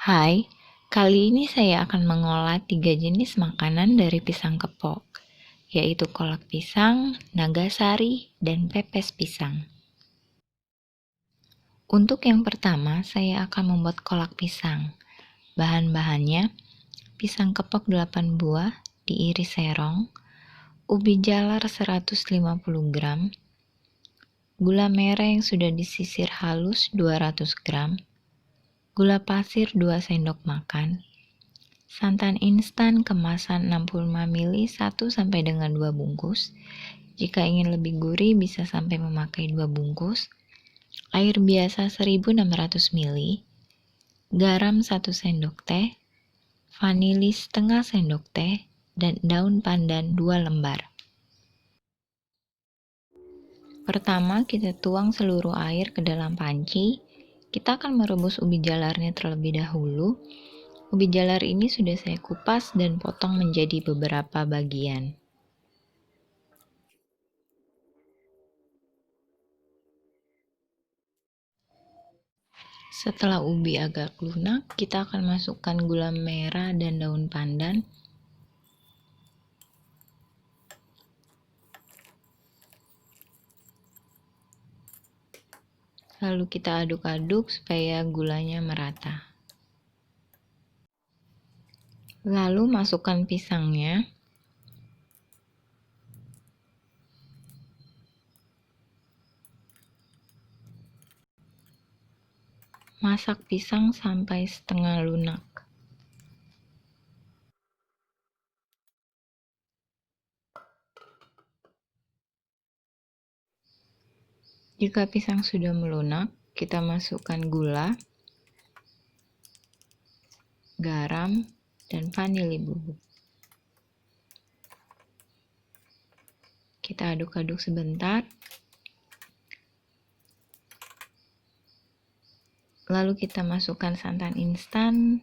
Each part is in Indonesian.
Hai, kali ini saya akan mengolah 3 jenis makanan dari pisang kepok, yaitu kolak pisang, nagasari, dan pepes pisang. Untuk yang pertama, saya akan membuat kolak pisang. Bahan-bahannya, pisang kepok 8 buah, diiris serong, ubi jalar 150 gram, gula merah yang sudah disisir halus 200 gram, gula pasir 2 sendok makan, santan instan kemasan 65 ml 1 dengan 2 bungkus. Jika ingin lebih gurih bisa sampai memakai 2 bungkus. Air biasa 1600 ml. Garam 1 sendok teh. Vanili setengah sendok teh dan daun pandan 2 lembar. Pertama, kita tuang seluruh air ke dalam panci. Kita akan merebus ubi jalarnya terlebih dahulu. Ubi jalar ini sudah saya kupas dan potong menjadi beberapa bagian. Setelah ubi agak lunak, kita akan masukkan gula merah dan daun pandan. Lalu kita aduk-aduk supaya gulanya merata. Lalu masukkan pisangnya. Masak pisang sampai setengah lunak. Jika pisang sudah melunak, kita masukkan gula, garam, dan vanili bubuk. Kita aduk-aduk sebentar. Lalu kita masukkan santan instan.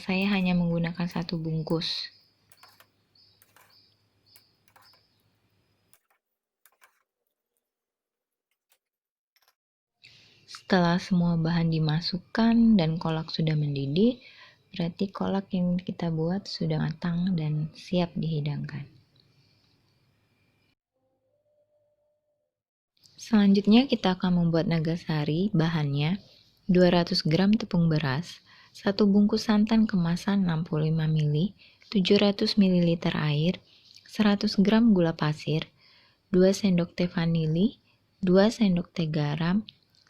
Saya hanya menggunakan 1 bungkus. Setelah semua bahan dimasukkan dan kolak sudah mendidih, berarti kolak yang kita buat sudah matang dan siap dihidangkan. Selanjutnya kita akan membuat nagasari. Bahannya 200 gram tepung beras, 1 bungkus santan kemasan 65 ml, 700 ml air, 100 gram gula pasir, 2 sendok teh vanili, 2 sendok teh garam,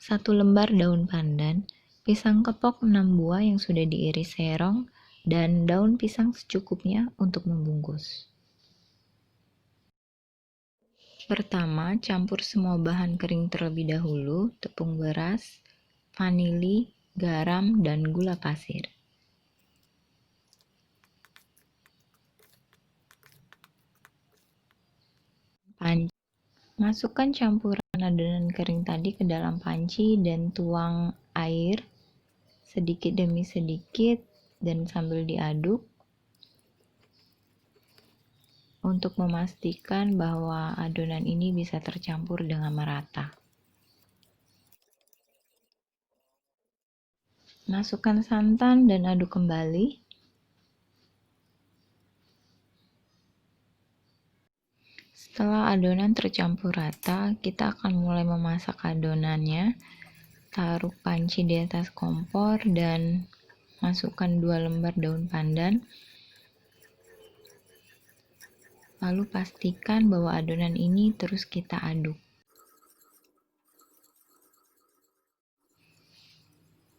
1 lembar daun pandan, pisang kepok 6 buah yang sudah diiris serong, dan daun pisang secukupnya untuk membungkus. Pertama, campur semua bahan kering terlebih dahulu, tepung beras, vanili, garam, dan gula pasir. Masukkan campuran adonan kering tadi ke dalam panci dan tuang air sedikit demi sedikit dan sambil diaduk untuk memastikan bahwa adonan ini bisa tercampur dengan merata. Masukkan santan dan aduk kembali. Setelah adonan tercampur rata, kita akan mulai memasak adonannya. Taruh panci di atas kompor dan masukkan 2 lembar daun pandan. Lalu pastikan bahwa adonan ini terus kita aduk.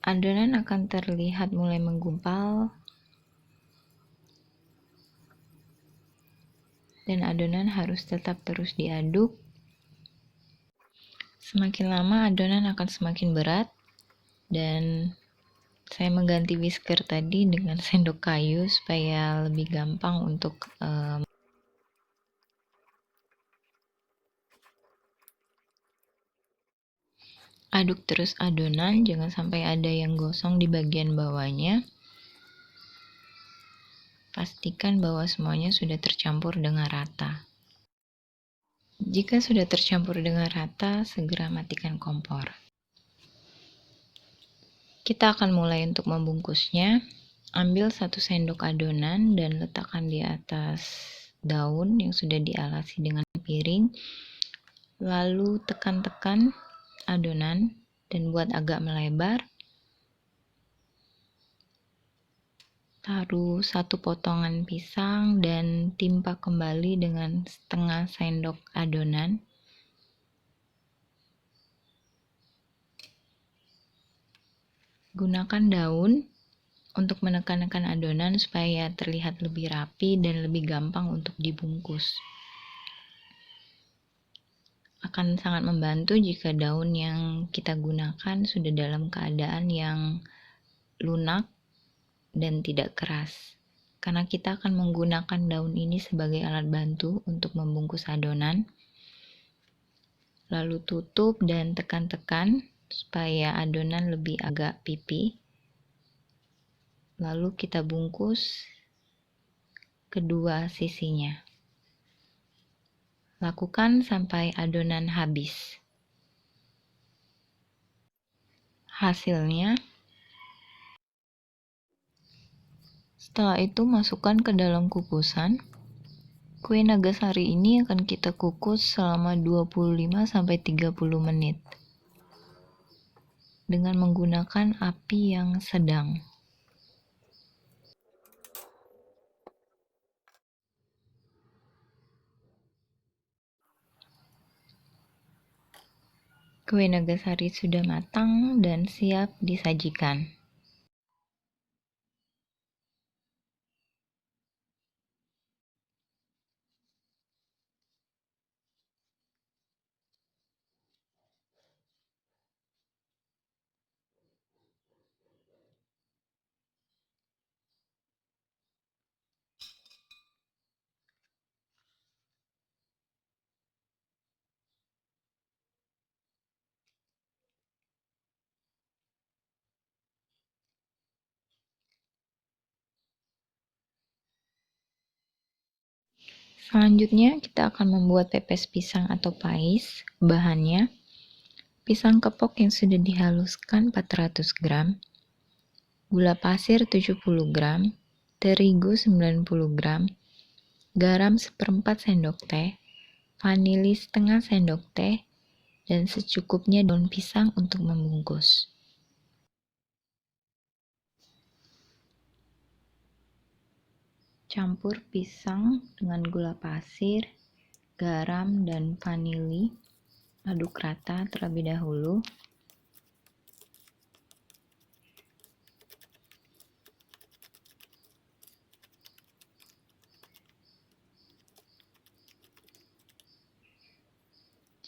Adonan akan terlihat mulai menggumpal dan adonan harus tetap terus diaduk. Semakin lama adonan akan semakin berat dan saya mengganti whisker tadi dengan sendok kayu supaya lebih gampang untuk aduk terus adonan, jangan sampai ada yang gosong di bagian bawahnya. Pastikan bahwa semuanya sudah tercampur dengan rata. Jika sudah tercampur dengan rata, segera matikan kompor. Kita akan mulai untuk membungkusnya. Ambil 1 sendok adonan dan letakkan di atas daun yang sudah dialasi dengan piring. Lalu tekan-tekan adonan dan buat agak melebar. Taruh 1 potongan pisang dan timpa kembali dengan setengah sendok adonan. Gunakan daun untuk menekan-nekan adonan supaya terlihat lebih rapi dan lebih gampang untuk dibungkus. Akan sangat membantu jika daun yang kita gunakan sudah dalam keadaan yang lunak dan tidak keras. Karena kita akan menggunakan daun ini sebagai alat bantu untuk membungkus adonan. Lalu tutup dan tekan-tekan supaya adonan lebih agak pipih. Lalu kita bungkus kedua sisinya. Lakukan sampai adonan habis. Hasilnya, setelah itu masukkan ke dalam kukusan. Kue Nagasari ini akan kita kukus selama 25-30 menit dengan menggunakan api yang sedang. Kue Nagasari sudah matang dan siap disajikan. Selanjutnya kita akan membuat pepes pisang atau pais. Bahannya, pisang kepok yang sudah dihaluskan 400 gram, gula pasir 70 gram, terigu 90 gram, garam 1/4 sendok teh, vanili setengah sendok teh, dan secukupnya daun pisang untuk membungkus. Campur pisang dengan gula pasir, garam, dan vanili. Aduk rata terlebih dahulu.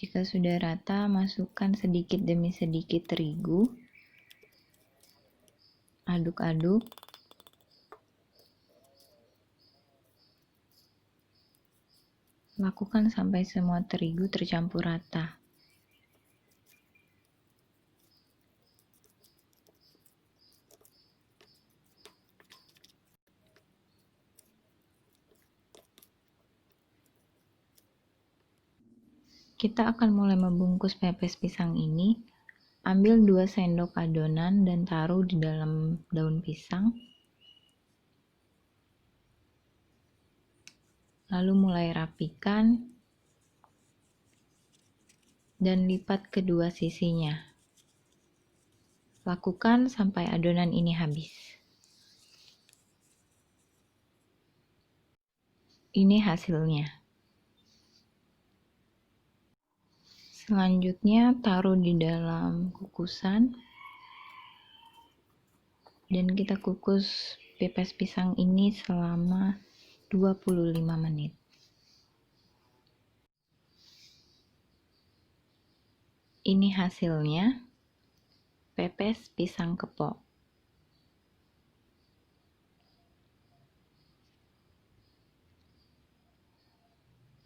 Jika sudah rata, masukkan sedikit demi sedikit terigu. Aduk-aduk. Lakukan sampai semua terigu tercampur rata. Kita akan mulai membungkus pepes pisang ini. Ambil 2 sendok adonan dan taruh di dalam daun pisang. Lalu mulai rapikan dan lipat kedua sisinya. Lakukan sampai adonan ini habis. Ini hasilnya. Selanjutnya taruh di dalam kukusan dan kita kukus pepes pisang ini selama 25 menit. Ini hasilnya, pepes pisang kepok.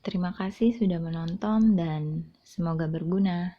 Terima kasih sudah menonton dan semoga berguna.